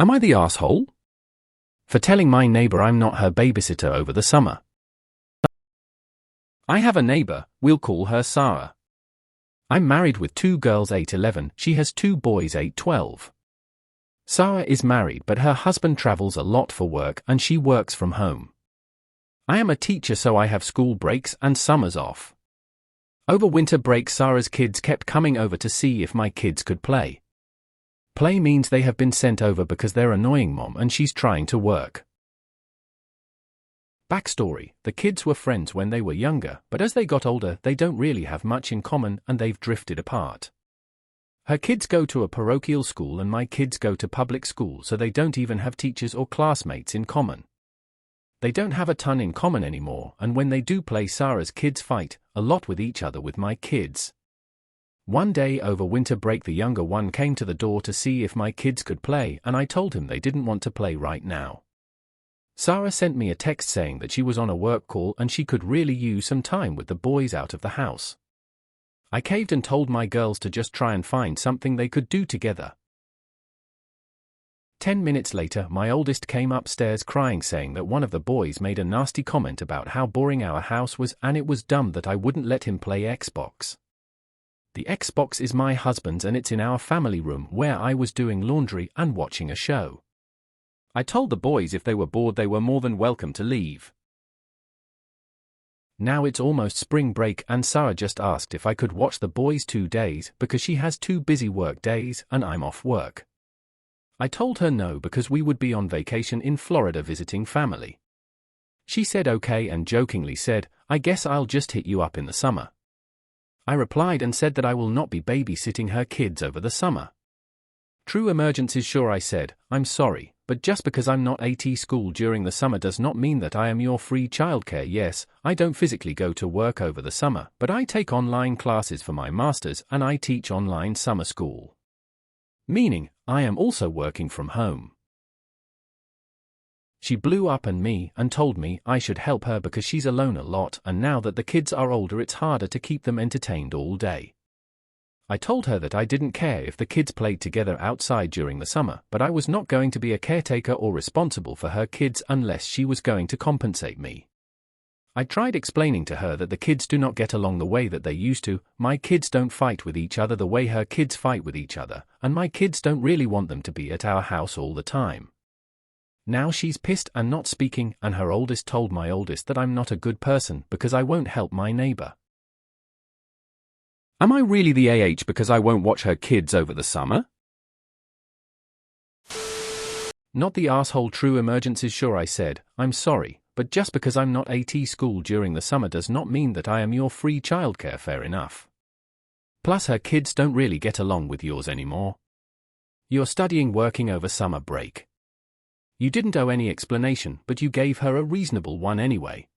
Am I the asshole? For telling my neighbor I'm not her babysitter over the summer. I have a neighbor, we'll call her Sarah. I'm married with two girls 8-11, she has two boys 8-12. Sarah is married but her husband travels a lot for work and she works from home. I am a teacher so I have school breaks and summers off. Over winter break Sarah's kids kept coming over to see if my kids could play. Play means they have been sent over because they're annoying mom and she's trying to work. Backstory: the kids were friends when they were younger, but as they got older they don't really have much in common and they've drifted apart. Her kids go to a parochial school and my kids go to public school, so they don't even have teachers or classmates in common. They don't have a ton in common anymore, and when they do play, Sarah's kids fight a lot with each other with my kids. One day over winter break the younger one came to the door to see if my kids could play, and I told him they didn't want to play right now. Sarah sent me a text saying that she was on a work call and she could really use some time with the boys out of the house. I caved and told my girls to just try and find something they could do together. 10 minutes later, my oldest came upstairs crying, saying that one of the boys made a nasty comment about how boring our house was and it was dumb that I wouldn't let him play Xbox. The Xbox is my husband's and it's in our family room where I was doing laundry and watching a show. I told the boys if they were bored they were more than welcome to leave. Now it's almost spring break and Sarah just asked if I could watch the boys 2 days because she has 2 busy work days and I'm off work. I told her no because we would be on vacation in Florida visiting family. She said okay and jokingly said, "I guess I'll just hit you up in the summer." I replied and said that I will not be babysitting her kids over the summer. True emergencies, sure, I said, "I'm sorry, but just because I'm not at school during the summer does not mean that I am your free childcare. Yes, I don't physically go to work over the summer, but I take online classes for my master's and I teach online summer school. Meaning, I am also working from home." She blew up on me and told me I should help her because she's alone a lot and now that the kids are older it's harder to keep them entertained all day. I told her that I didn't care if the kids played together outside during the summer, but I was not going to be a caretaker or responsible for her kids unless she was going to compensate me. I tried explaining to her that the kids do not get along the way that they used to, my kids don't fight with each other the way her kids fight with each other, and my kids don't really want them to be at our house all the time. Now she's pissed and not speaking, and her oldest told my oldest that I'm not a good person because I won't help my neighbor. Am I really the AH because I won't watch her kids over the summer? Not the asshole. True emergencies, sure, I said, "I'm sorry, but just because I'm not at school during the summer does not mean that I am your free childcare. Fair enough. Plus her kids don't really get along with yours anymore. You're studying working over summer break." You didn't owe any explanation, but you gave her a reasonable one anyway.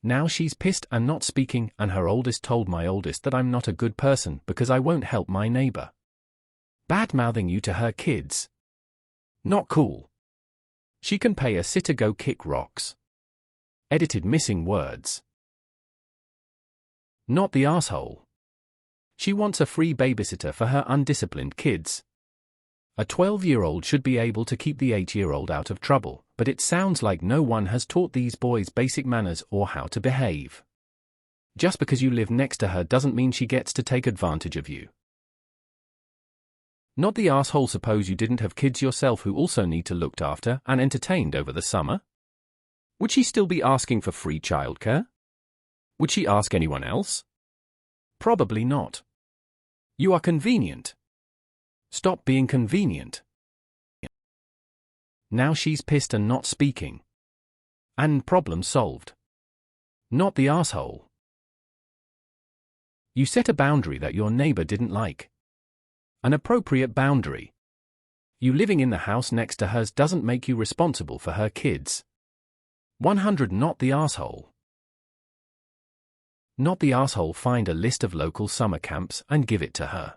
Now she's pissed and not speaking, and her oldest told my oldest that I'm not a good person because I won't help my neighbor. Bad-mouthing you to her kids. Not cool. She can pay a sitter go kick rocks. Edited missing words. Not the asshole. She wants a free babysitter for her undisciplined kids. A 12-year-old should be able to keep the 8-year-old out of trouble, but it sounds like no one has taught these boys basic manners or how to behave. Just because you live next to her doesn't mean she gets to take advantage of you. Not the asshole. Suppose you didn't have kids yourself who also need to looked after and entertained over the summer? Would she still be asking for free childcare? Would she ask anyone else? Probably not. You are convenient. Stop being convenient. Now she's pissed and not speaking. And problem solved. Not the asshole. You set a boundary that your neighbor didn't like. An appropriate boundary. You living in the house next to hers doesn't make you responsible for her kids. 100. Not the asshole. Not the asshole. Find a list of local summer camps and give it to her.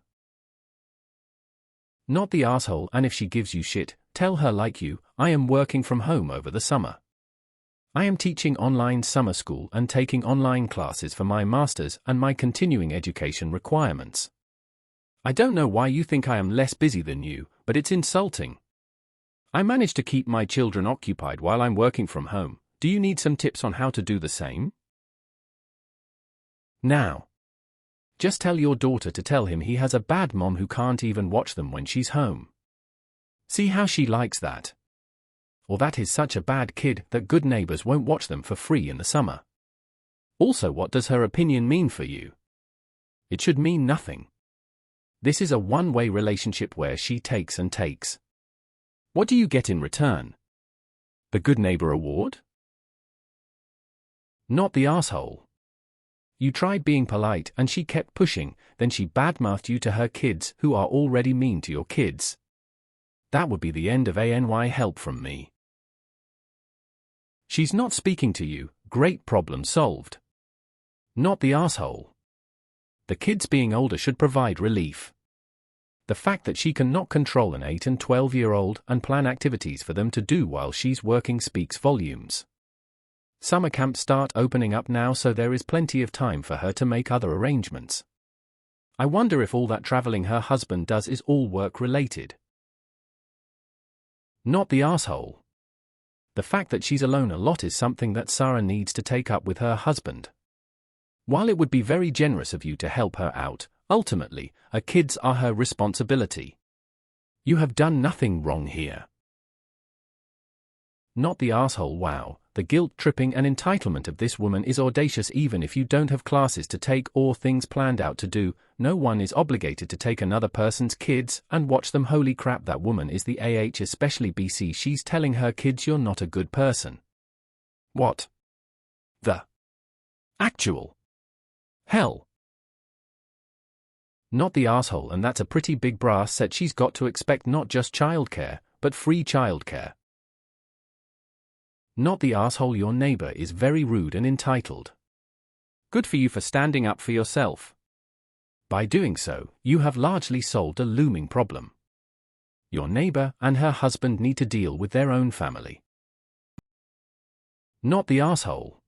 Not the asshole. And if she gives you shit, tell her like you, I am working from home over the summer. I am teaching online summer school and taking online classes for my master's and my continuing education requirements. I don't know why you think I am less busy than you, but it's insulting. I manage to keep my children occupied while I'm working from home. Do you need some tips on how to do the same? Now, just tell your daughter to tell him he has a bad mom who can't even watch them when she's home. See how she likes that. Or that is such a bad kid that good neighbors won't watch them for free in the summer. Also, what does her opinion mean for you? It should mean nothing. This is a one-way relationship where she takes and takes. What do you get in return? The Good Neighbor Award? Not the asshole. You tried being polite and she kept pushing, then she badmouthed you to her kids who are already mean to your kids. That would be the end of ANY help from me. She's not speaking to you, great, problem solved. Not the asshole. The kids being older should provide relief. The fact that she cannot control an 8 and 12-year-old and plan activities for them to do while she's working speaks volumes. Summer camps start opening up now, so there is plenty of time for her to make other arrangements. I wonder if all that traveling her husband does is all work-related. Not the asshole. The fact that she's alone a lot is something that Sarah needs to take up with her husband. While it would be very generous of you to help her out, ultimately, her kids are her responsibility. You have done nothing wrong here. Not the asshole. Wow, the guilt-tripping and entitlement of this woman is audacious. Even if you don't have classes to take or things planned out to do, no one is obligated to take another person's kids and watch them. Holy crap, that woman is the especially BC. She's telling her kids you're not a good person. What the actual hell? Not the asshole, and that's a pretty big brass set. She's got to expect not just childcare, but free childcare. Not the asshole. Your neighbor is very rude and entitled. Good for you for standing up for yourself. By doing so, you have largely solved a looming problem. Your neighbor and her husband need to deal with their own family. Not the asshole.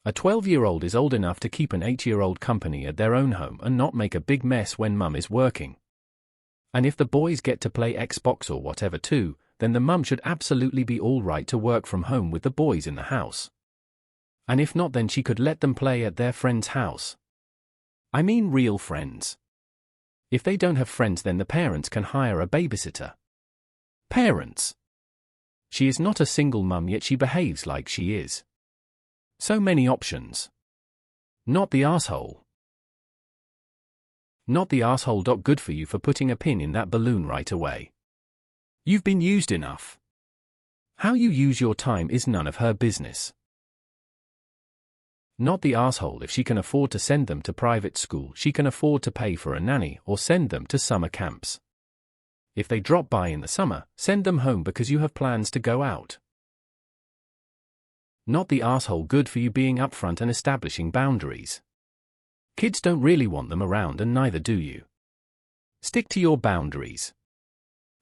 A 12-year-old is old enough to keep an 8-year-old company at their own home and not make a big mess when mum is working. And if the boys get to play Xbox or whatever too, then the mum should absolutely be all right to work from home with the boys in the house. And if not, then she could let them play at their friend's house. I mean real friends. If they don't have friends, then the parents can hire a babysitter. Parents. She is not a single mum, yet she behaves like she is. So many options. Not the asshole. Not the asshole. Good for you for putting a pin in that balloon right away. You've been used enough. How you use your time is none of her business. Not the asshole. If she can afford to send them to private school, she can afford to pay for a nanny or send them to summer camps. If they drop by in the summer, send them home because you have plans to go out. Not the asshole. Good for you being upfront and establishing boundaries. Kids don't really want them around, and neither do you. Stick to your boundaries.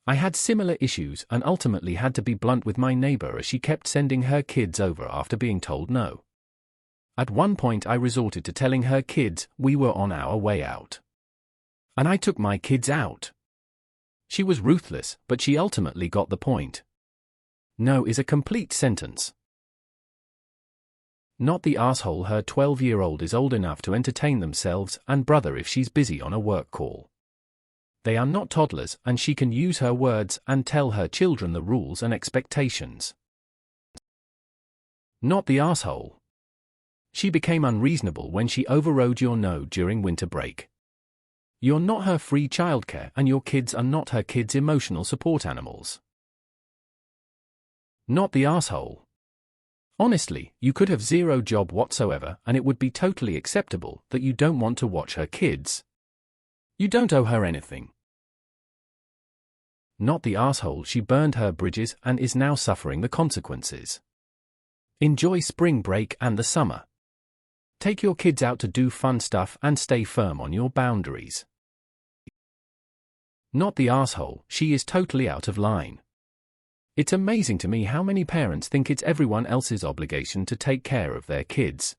I had similar issues and ultimately had to be blunt with my neighbor as she kept sending her kids over after being told no. At one point I resorted to telling her kids we were on our way out. And I took my kids out. She was ruthless, but she ultimately got the point. No is a complete sentence. Not the asshole. Her 12-year-old is old enough to entertain themselves and brother if she's busy on a work call. They are not toddlers, and she can use her words and tell her children the rules and expectations. Not the asshole. She became unreasonable when she overrode your no during winter break. You're not her free childcare, and your kids are not her kids' emotional support animals. Not the asshole. Honestly, you could have zero job whatsoever, and it would be totally acceptable that you don't want to watch her kids. You don't owe her anything. Not the asshole. She burned her bridges and is now suffering the consequences. Enjoy spring break and the summer. Take your kids out to do fun stuff and stay firm on your boundaries. Not the asshole. She is totally out of line. It's amazing to me how many parents think it's everyone else's obligation to take care of their kids.